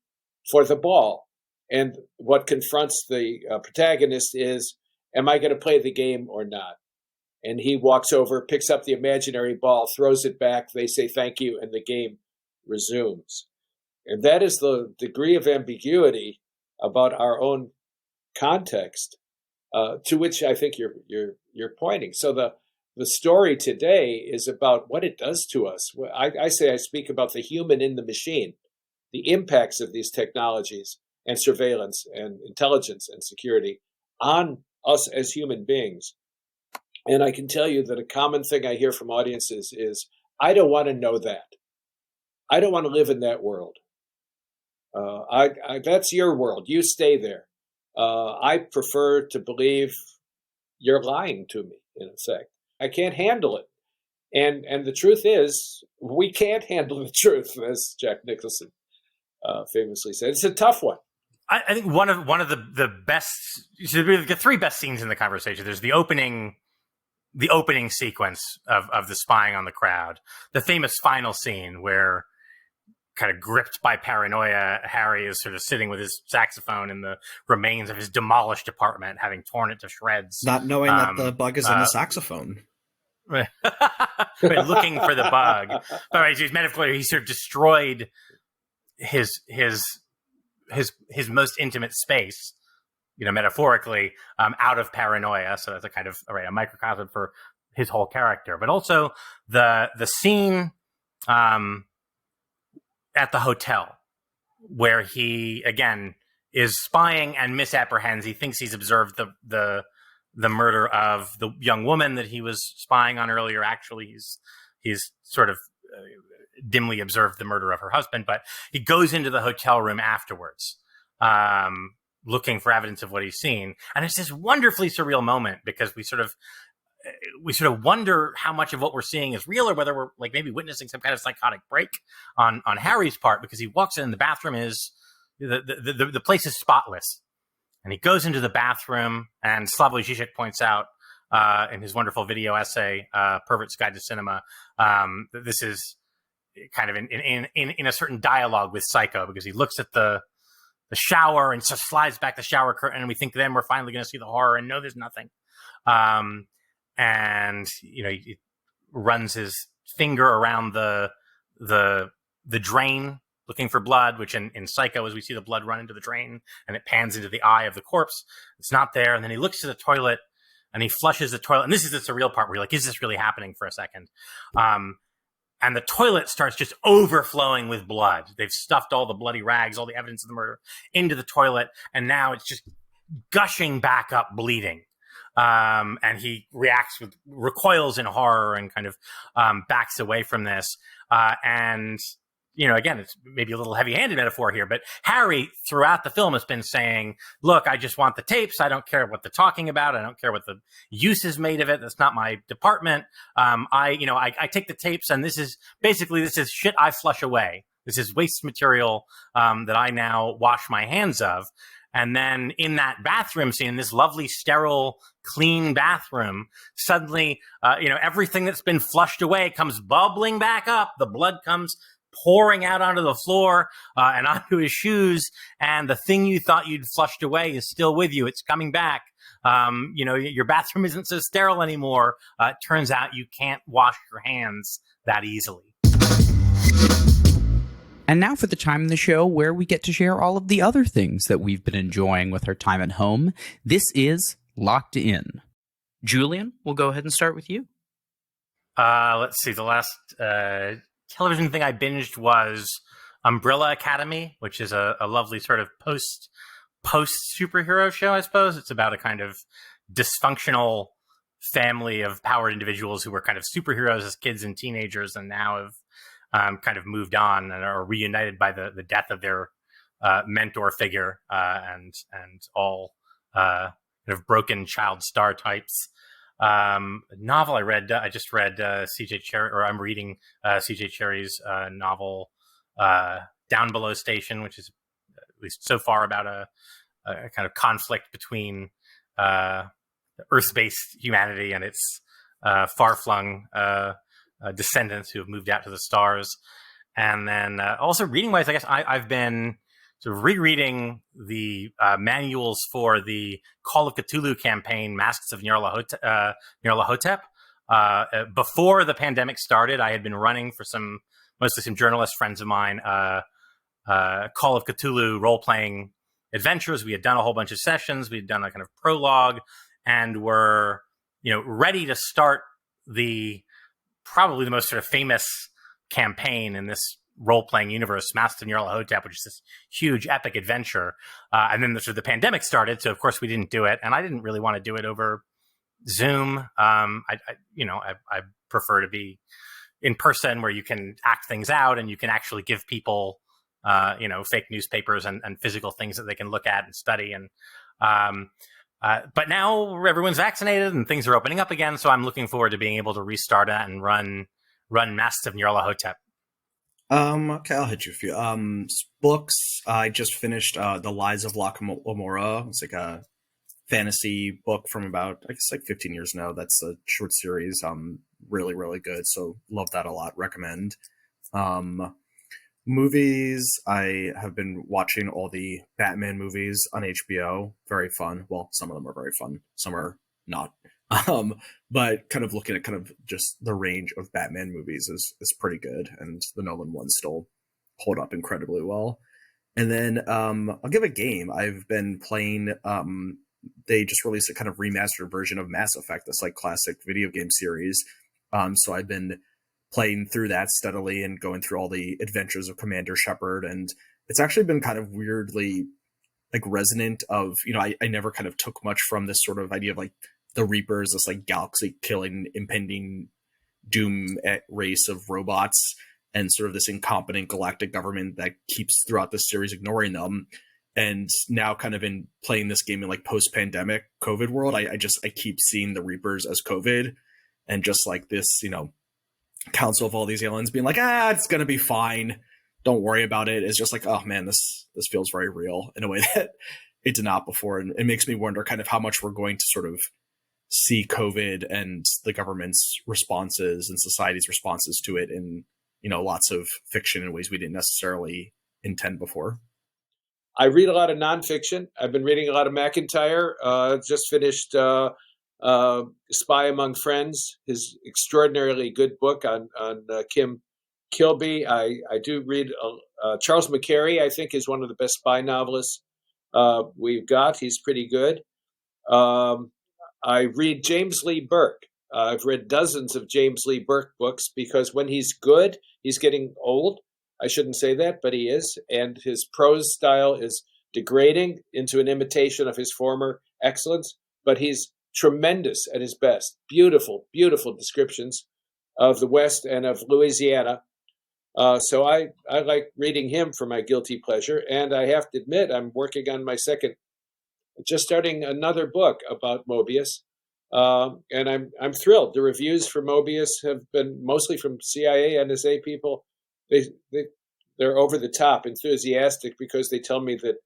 for the ball. And what confronts the protagonist is, am I going to play the game or not? And he walks over, picks up the imaginary ball, throws it back. They say thank you, and the game resumes. And that is the degree of ambiguity about our own context, to which I think you're pointing. So the story today is about what it does to us. I speak about the human in the machine, the impacts of these technologies and surveillance and intelligence and security on us as human beings. And I can tell you that a common thing I hear from audiences is, I don't want to know that. I don't want to live in that world. That's your world. You stay there. I prefer to believe you're lying to me, in effect. I can't handle it. And the truth is, we can't handle the truth, as Jack Nicholson famously said. It's a tough one. I think one of the best, the three best scenes in the conversation. There's the opening sequence of the spying on the crowd, the famous final scene where, kind of gripped by paranoia, Harry is sort of sitting with his saxophone in the remains of his demolished apartment, having torn it to shreds, not knowing that the bug is in the saxophone. Right, looking for the bug. But right, he's metaphorically, he sort of destroyed his most intimate space, metaphorically, out of paranoia. So that's a kind of a microcosm for his whole character. But also the scene at the hotel where he again is spying and misapprehends. He thinks he's observed the murder of the young woman that he was spying on earlier. Actually, he's sort of dimly observed the murder of her husband, but he goes into the hotel room afterwards, looking for evidence of what he's seen. And it's this wonderfully surreal moment because we sort of wonder how much of what we're seeing is real, or whether we're like maybe witnessing some kind of psychotic break on Harry's part, because he walks in and the bathroom is the place is spotless. And he goes into the bathroom, and Slavoj Žižek points out in his wonderful video essay, Pervert's Guide to Cinema, that this is kind of in a certain dialogue with Psycho, because he looks at the shower and just slides back the shower curtain, and we think then we're finally going to see the horror, and no, there's nothing. And he runs his finger around the drain looking for blood, which in Psycho, as we see the blood run into the drain and it pans into the eye of the corpse, it's not there. And then he looks to the toilet and he flushes the toilet. And this is the surreal part where you're like, is this really happening for a second? And the toilet starts just overflowing with blood. They've stuffed all the bloody rags, all the evidence of the murder into the toilet. And now it's just gushing back up, bleeding. And he recoils in horror and kind of backs away from this. And again, it's maybe a little heavy-handed metaphor here, but Harry throughout the film has been saying, look, I just want the tapes. I don't care what they're talking about. I don't care what the use is made of it. That's not my department. I take the tapes, and this is shit I flush away. This is waste material that I now wash my hands of. And then in that bathroom scene, this lovely, sterile, clean bathroom, suddenly, everything that's been flushed away comes bubbling back up. The blood comes pouring out onto the floor and onto his shoes. And the thing you thought you'd flushed away is still with you. It's coming back. Your bathroom isn't so sterile anymore. It turns out you can't wash your hands that easily. And now for the time in the show where we get to share all of the other things that we've been enjoying with our time at home. This is Locked In. Julian, we'll go ahead and start with you. Let's see. The last television thing I binged was Umbrella Academy, which is a lovely sort of post superhero show, I suppose. It's about a kind of dysfunctional family of powered individuals who were kind of superheroes as kids and teenagers, and now have kind of moved on and are reunited by the death of their mentor figure, and all kind of broken child star types. Novel I just read C.J. Cherry, or I'm reading C.J. Cherry's novel Down Below Station, which is at least so far about a kind of conflict between Earth-based humanity and its far-flung descendants who have moved out to the stars. And then also reading-wise, I guess I've been sort of rereading the manuals for the Call of Cthulhu campaign, Masks of Nyarlathotep. Before the pandemic started, I had been running for mostly some journalist friends of mine, Call of Cthulhu role-playing adventures. We had done a whole bunch of sessions. We had done a kind of prologue, and were ready to start probably the most sort of famous campaign in this role-playing universe, Masks of Nyarlathotep, which is this huge epic adventure. And then the pandemic started, so of course we didn't do it, and I didn't really want to do it over Zoom. I prefer to be in person, where you can act things out and you can actually give people fake newspapers and physical things that they can look at and study. And but now everyone's vaccinated and things are opening up again, so I'm looking forward to being able to restart that and run Masks of Nyarlathotep. Okay, I'll hit you a few. Books. I just finished The Lies of Locke Lamora. It's like a fantasy book from about, I guess, like 15 years now. That's a short series. Really, really good. So love that a lot. Recommend. Movies. I have been watching all the Batman movies on HBO. Very fun. Well, some of them are very fun. Some are not. But kind of looking at kind of just the range of Batman movies is pretty good, and the Nolan ones still hold up incredibly well. And then I'll give a game. I've been playing. They just released a kind of remastered version of Mass Effect, this like classic video game series. So I've been playing through that steadily and going through all the adventures of Commander Shepard, and it's actually been kind of weirdly like resonant of, I never kind of took much from this sort of idea of like the Reapers, this like galaxy killing, impending doom race of robots, and sort of this incompetent galactic government that keeps throughout this series ignoring them. And now kind of in playing this game in like post-pandemic COVID world, I keep seeing the Reapers as COVID, and just like this, council of all these aliens being like, it's going to be fine. Don't worry about it. It's just like, oh man, this feels very real in a way that it did not before. And it makes me wonder kind of how much we're going to sort of see COVID and the government's responses and society's responses to it in, lots of fiction in ways we didn't necessarily intend before. I read a lot of nonfiction. I've been reading a lot of McIntyre. Just finished Spy Among Friends, his extraordinarily good book on Kim Kilby. I do read Charles McCary, I think, is one of the best spy novelists we've got. He's pretty good. I read James Lee Burke. I've read dozens of James Lee Burke books because when he's good, he's getting old. I shouldn't say that, but he is. And his prose style is degrading into an imitation of his former excellence, but he's tremendous at his best. Beautiful, beautiful descriptions of the West and of Louisiana. So I like reading him for my guilty pleasure. And I have to admit, I'm working on my just starting another book about Mobius. And I'm thrilled. The reviews for Mobius have been mostly from CIA, NSA people. They're over the top enthusiastic because they tell me that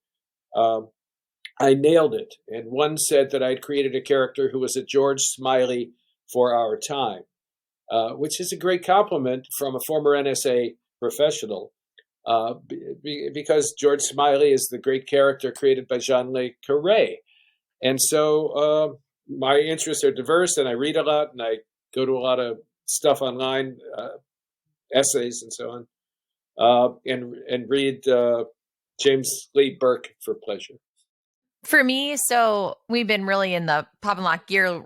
I nailed it. And one said that I'd created a character who was a George Smiley for our time, which is a great compliment from a former NSA professional, because George Smiley is the great character created by Jean Le Carré. And so my interests are diverse, and I read a lot, and I go to a lot of stuff online, essays and so on, and read James Lee Burke for pleasure. For me, so we've been really in the pop and lock gear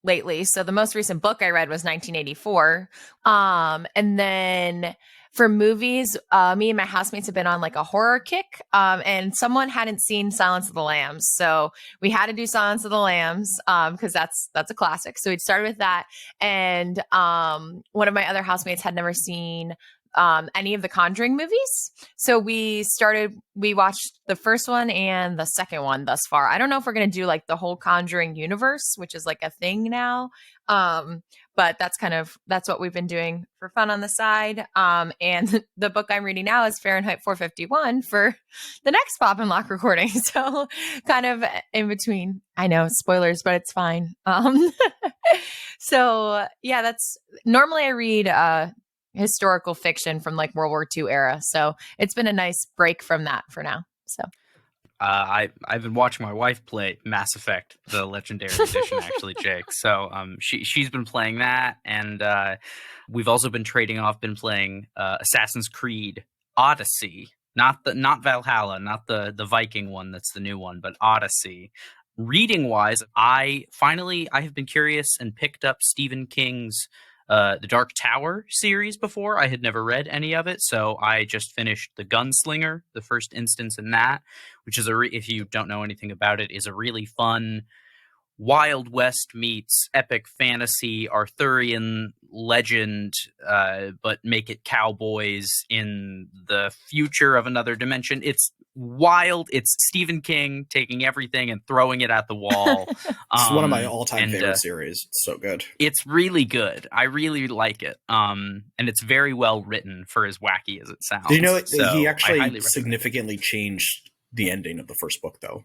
lately. So the most recent book I read was 1984. And then for movies, me and my housemates have been on like a horror kick. And someone hadn't seen Silence of the Lambs. So we had to do Silence of the Lambs because that's a classic. So we started with that. And one of my other housemates had never seen any of the Conjuring movies. So we watched the first one and the second one thus far. I don't know if we're going to do like the whole Conjuring universe, which is like a thing now. But that's what we've been doing for fun on the side. And the book I'm reading now is Fahrenheit 451 for the next Pop and Lock recording. So kind of in between. I know, spoilers, but it's fine. So yeah, that's normally I read historical fiction from like World War II era. So it's been a nice break from that for now. So I've been watching my wife play Mass Effect, the Legendary Edition, actually, Jake. So she's been playing that, and we've also been been playing Assassin's Creed Odyssey, not Valhalla, not the Viking one that's the new one, but Odyssey. Reading wise, I have been curious and picked up Stephen King's the Dark Tower series before. I had never read any of it, so I just finished The Gunslinger, the first instance in that, which is if you don't know anything about it, is a really fun Wild West meets epic fantasy Arthurian legend, but make it cowboys in the future of another dimension. It's wild. It's Stephen King taking everything and throwing it at the wall. It's one of my all-time favorite series. It's so good. It's really good. I really like it. And it's very well written for as wacky as it sounds. Do you know he actually significantly changed the ending of the first book, though?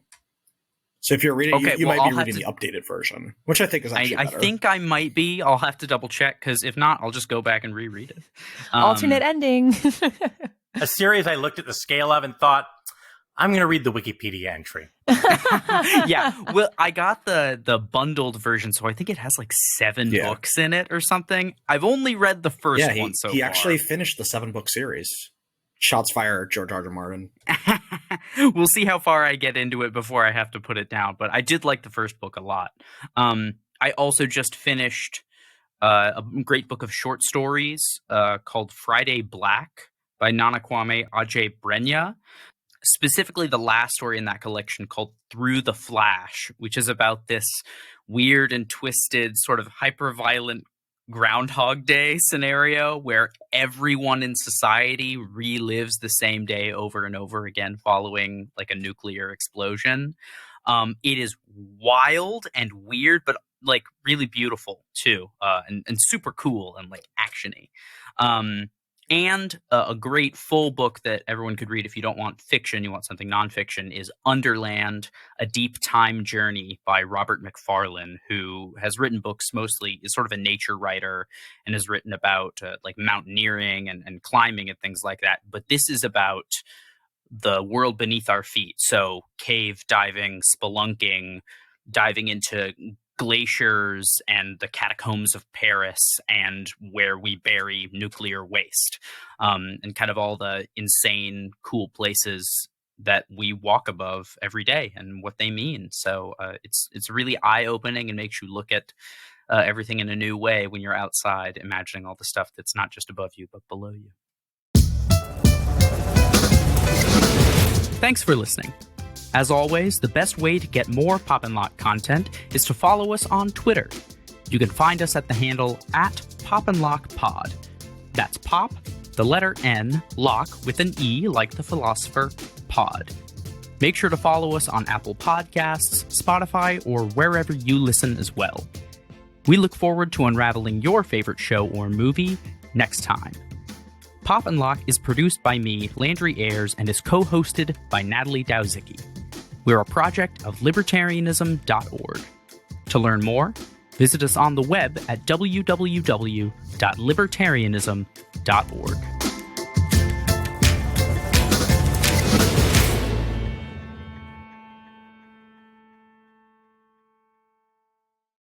So if you're reading, you might be reading the updated version, which I think is actually better. I think I might be. I'll have to double check, because if not, I'll just go back and reread it. Alternate ending. A series I looked at the scale of and thought, I'm going to read the Wikipedia entry. Yeah, well, I got the bundled version, so I think it has like 7 books in it or something. I've only read the first one so far. He actually finished the 7-book series. Shots fired, George R. R. Martin. We'll see how far I get into it before I have to put it down, but I did like the first book a lot. I also just finished a great book of short stories called Friday Black by Nana Kwame Ajay Brenya. specifically the last story in that collection called Through the Flash, which is about this weird and twisted sort of hyper-violent Groundhog Day scenario where everyone in society relives the same day over and over again following like a nuclear explosion. It is wild and weird, but like really beautiful too, and super cool and like actiony. And a great full book that everyone could read if you don't want fiction, you want something nonfiction, is Underland, A Deep Time Journey by Robert McFarlane, who has written books mostly, is sort of a nature writer and has written about like mountaineering and climbing and things like that. But this is about the world beneath our feet. So cave diving, spelunking, diving into glaciers and the catacombs of Paris and where we bury nuclear waste, and kind of all the insane, cool places that we walk above every day and what they mean. So it's really eye-opening and makes you look at everything in a new way when you're outside, imagining all the stuff that's not just above you, but below you. Thanks for listening. As always, the best way to get more Pop and Lock content is to follow us on Twitter. You can find us at the handle @PopandLockPod. That's Pop, the letter N, Lock with an E like the philosopher, Pod. Make sure to follow us on Apple Podcasts, Spotify, or wherever you listen as well. We look forward to unraveling your favorite show or movie next time. Pop and Lock is produced by me, Landry Ayers, and is co-hosted by Natalie Dowzicki. We're a project of libertarianism.org. To learn more, visit us on the web at www.libertarianism.org.